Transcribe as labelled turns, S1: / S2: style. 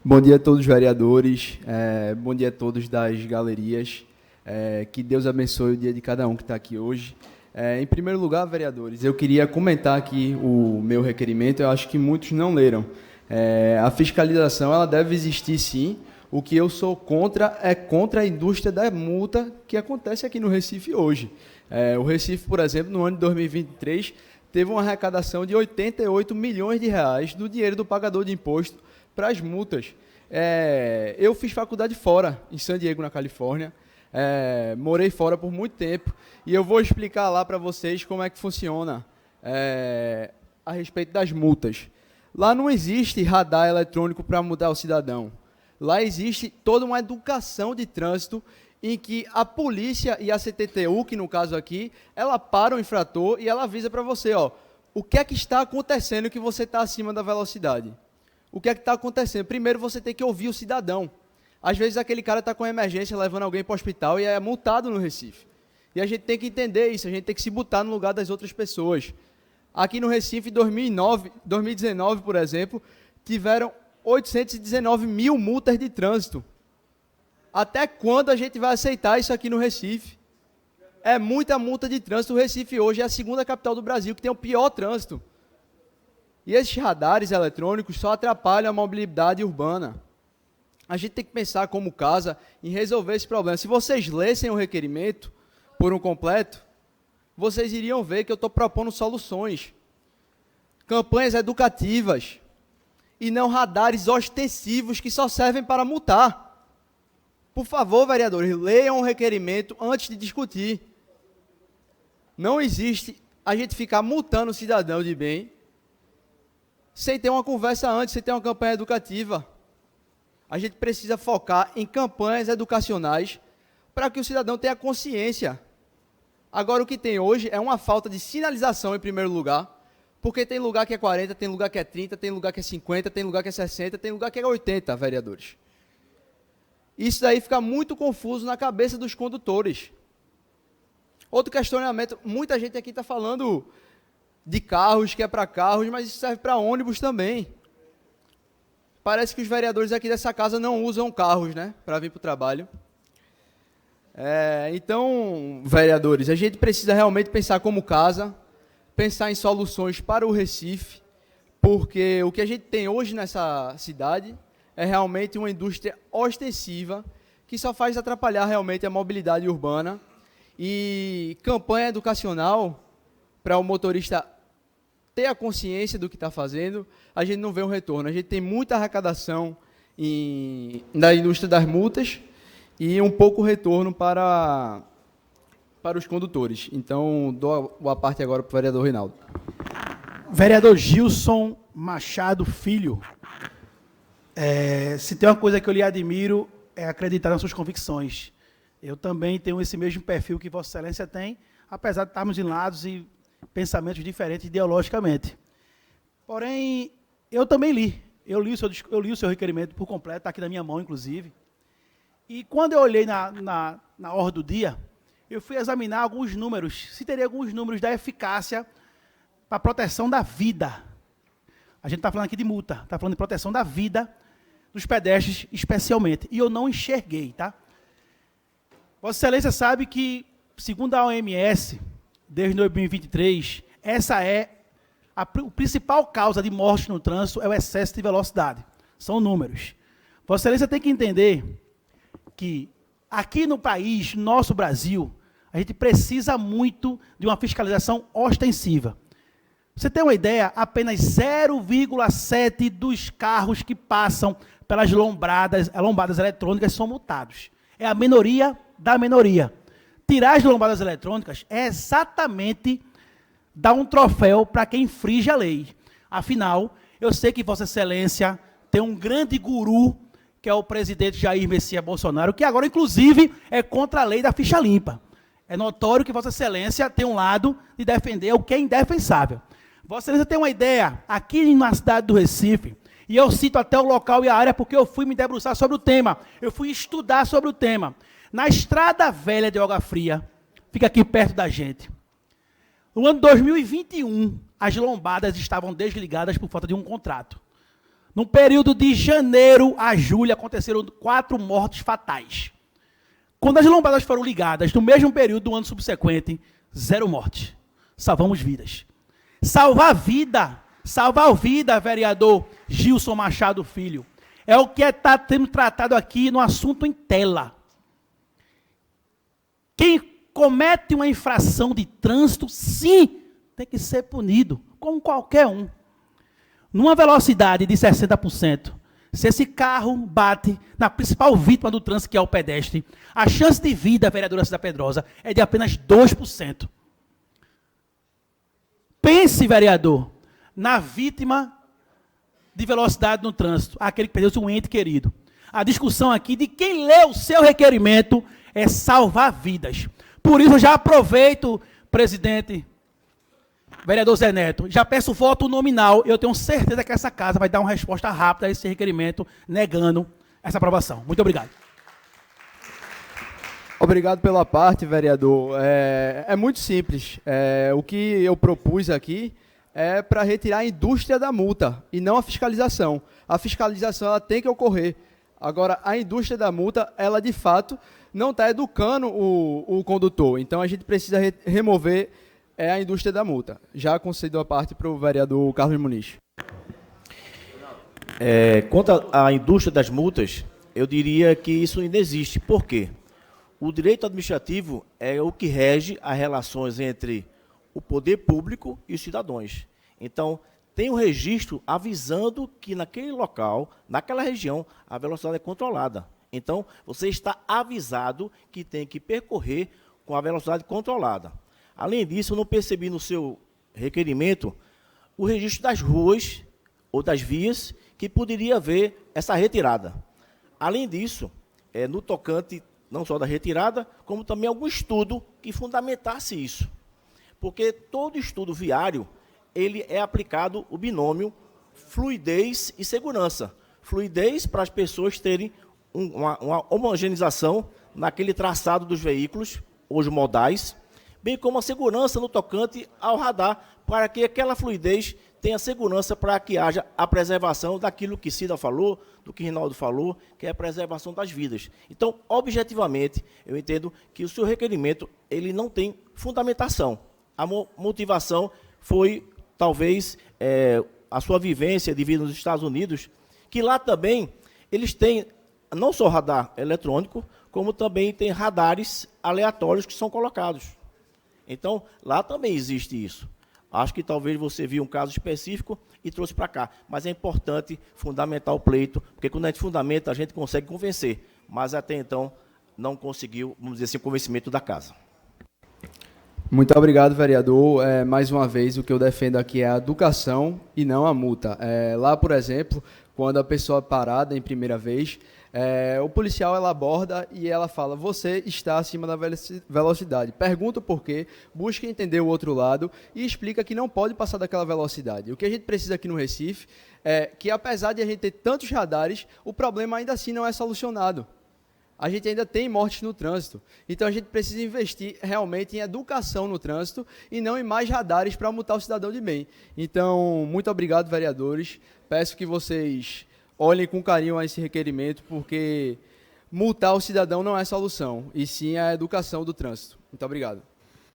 S1: Bom dia a todos os vereadores, bom dia a todos das galerias, que Deus abençoe o dia de cada um que está aqui hoje. Em primeiro lugar, vereadores, eu queria comentar aqui o meu requerimento, eu acho que muitos não leram. A fiscalização ela deve existir sim, o que eu sou contra é contra a indústria da multa que acontece aqui no Recife hoje. O Recife, por exemplo, no ano de 2023, teve uma arrecadação de 88 milhões de reais do dinheiro do pagador de imposto para as multas. Eu fiz faculdade fora, em San Diego, na Califórnia, morei fora por muito tempo, e eu vou explicar lá para vocês como é que funciona a respeito das multas. Lá não existe radar eletrônico para multar o cidadão. Lá existe toda uma educação de trânsito em que a polícia e a CTTU, que no caso aqui, ela para o infrator e ela avisa para você, o que é que está acontecendo que você está acima da velocidade. O que é que está acontecendo? Primeiro você tem que ouvir o cidadão. Às vezes aquele cara está com emergência, levando alguém para o hospital e é multado no Recife. E a gente tem que entender isso, a gente tem que se botar no lugar das outras pessoas. Aqui no Recife, em 2019, por exemplo, tiveram 819 mil multas de trânsito. Até quando a gente vai aceitar isso aqui no Recife? É muita multa de trânsito. O Recife hoje é a segunda capital do Brasil que tem o pior trânsito. E esses radares eletrônicos só atrapalham a mobilidade urbana. A gente tem que pensar como casa em resolver esse problema. Se vocês lessem o requerimento por um completo, vocês iriam ver que eu estou propondo soluções. Campanhas educativas e não radares ostensivos que só servem para multar. Por favor, vereadores, leiam o requerimento antes de discutir. Não existe a gente ficar multando o cidadão de bem sem ter uma conversa antes, sem ter uma campanha educativa. A gente precisa focar em campanhas educacionais para que o cidadão tenha consciência. Agora, o que tem hoje é uma falta de sinalização, em primeiro lugar, porque tem lugar que é 40, tem lugar que é 30, tem lugar que é 50, tem lugar que é 60, tem lugar que é 80, vereadores. Isso daí fica muito confuso na cabeça dos condutores. Outro questionamento, muita gente aqui está falando de carros, que é para carros, mas isso serve para ônibus também. Parece que os vereadores aqui dessa casa não usam carros, né, para vir para o trabalho. Então, vereadores, a gente precisa realmente pensar como casa, pensar em soluções para o Recife, porque o que a gente tem hoje nessa cidade é realmente uma indústria ostensiva que só faz atrapalhar realmente a mobilidade urbana, e campanha educacional para o motorista ter a consciência do que está fazendo, a gente não vê um retorno. A gente tem muita arrecadação na indústria das multas e um pouco retorno para os condutores. Então, dou a parte agora para o vereador Reinaldo.
S2: Vereador Gilson Machado Filho, se tem uma coisa que eu lhe admiro, é acreditar nas suas convicções. Eu também tenho esse mesmo perfil que Vossa Excelência tem, apesar de estarmos em lados e pensamentos diferentes ideologicamente. Porém, eu também li. Eu li o seu requerimento por completo, está aqui na minha mão, inclusive. E quando eu olhei na ordem do dia, eu fui examinar alguns números, citei alguns números da eficácia para a proteção da vida. A gente está falando aqui de multa, está falando de proteção da vida dos pedestres especialmente. E eu não enxerguei, tá? Vossa Excelência sabe que, segundo a OMS, desde 2023, essa é a principal causa de morte no trânsito, é o excesso de velocidade. São números. Vossa Excelência tem que entender que aqui no país, nosso Brasil, a gente precisa muito de uma fiscalização ostensiva. Você tem uma ideia, apenas 0,7% dos carros que passam pelas lombadas eletrônicas são multados. É a minoria da minoria. Tirar as lombadas eletrônicas é exatamente dar um troféu para quem infringe a lei. Afinal, eu sei que Vossa Excelência tem um grande guru, que é o presidente Jair Messias Bolsonaro, que agora, inclusive, é contra a lei da ficha limpa. É notório que Vossa Excelência tem um lado de defender o que é indefensável. Vossa Excelência tem uma ideia, aqui na cidade do Recife, e eu cito até o local e a área porque eu fui me debruçar sobre o tema, eu fui estudar sobre o tema. Na Estrada Velha de Água Fria, fica aqui perto da gente. No ano 2021, as lombadas estavam desligadas por falta de um contrato. No período de janeiro a julho aconteceram 4 mortes fatais. Quando as lombadas foram ligadas, no mesmo período do ano subsequente, 0 mortes. Salvamos vidas. Salvar vida, vereador Gilson Machado Filho, é o que está sendo tratado aqui no assunto em tela. Quem comete uma infração de trânsito, sim, tem que ser punido, como qualquer um. Numa velocidade de 60%, se esse carro bate na principal vítima do trânsito, que é o pedestre, a chance de vida, vereadora Cida Pedrosa, é de apenas 2%. Pense, vereador, na vítima de velocidade no trânsito, aquele que perdeu seu ente querido. A discussão aqui de quem lê o seu requerimento é salvar vidas. Por isso, eu já aproveito, presidente, vereador Zé Neto, já peço voto nominal. Eu tenho certeza que essa casa vai dar uma resposta rápida a esse requerimento, negando essa aprovação. Muito obrigado.
S1: Obrigado pela parte, vereador. É muito simples. O que eu propus aqui é para retirar a indústria da multa e não a fiscalização. A fiscalização ela tem que ocorrer. Agora, a indústria da multa, ela de fato não está educando o condutor. Então, a gente precisa remover a indústria da multa. Já concedo a parte para o vereador Carlos Muniz.
S3: Quanto à indústria das multas, eu diria que isso ainda existe. Por quê? O direito administrativo é o que rege as relações entre o poder público e os cidadãos. Então, tem um registro avisando que naquele local, naquela região, a velocidade é controlada. Então, você está avisado que tem que percorrer com a velocidade controlada. Além disso, eu não percebi no seu requerimento o registro das ruas ou das vias que poderia haver essa retirada. Além disso, no tocante não só da retirada, como também algum estudo que fundamentasse isso. Porque todo estudo viário, ele é aplicado o binômio fluidez e segurança. Fluidez para as pessoas terem uma homogeneização naquele traçado dos veículos, os modais, bem como a segurança no tocante ao radar, para que aquela fluidez tenha segurança para que haja a preservação daquilo que Cida falou, do que Rinaldo falou, que é a preservação das vidas. Então, objetivamente, eu entendo que o seu requerimento ele não tem fundamentação. A motivação foi, talvez, a sua vivência de vida nos Estados Unidos, que lá também eles têm não só radar eletrônico, como também tem radares aleatórios que são colocados. Então, lá também existe isso. Acho que talvez você viu um caso específico e trouxe para cá. Mas é importante fundamentar o pleito, porque quando a gente fundamenta, a gente consegue convencer. Mas até então, não conseguiu, vamos dizer assim, o convencimento da casa.
S1: Muito obrigado, vereador. Mais uma vez, o que eu defendo aqui é a educação e não a multa. Lá, por exemplo, quando a pessoa é parada em primeira vez, o policial ela aborda e ela fala, você está acima da velocidade. Pergunta o porquê, busca entender o outro lado e explica que não pode passar daquela velocidade. O que a gente precisa aqui no Recife é que, apesar de a gente ter tantos radares, o problema ainda assim não é solucionado. A gente ainda tem mortes no trânsito. Então, a gente precisa investir realmente em educação no trânsito e não em mais radares para multar o cidadão de bem. Então, muito obrigado, vereadores. Peço que vocês olhem com carinho a esse requerimento, porque multar o cidadão não é solução, e sim a educação do trânsito. Muito obrigado.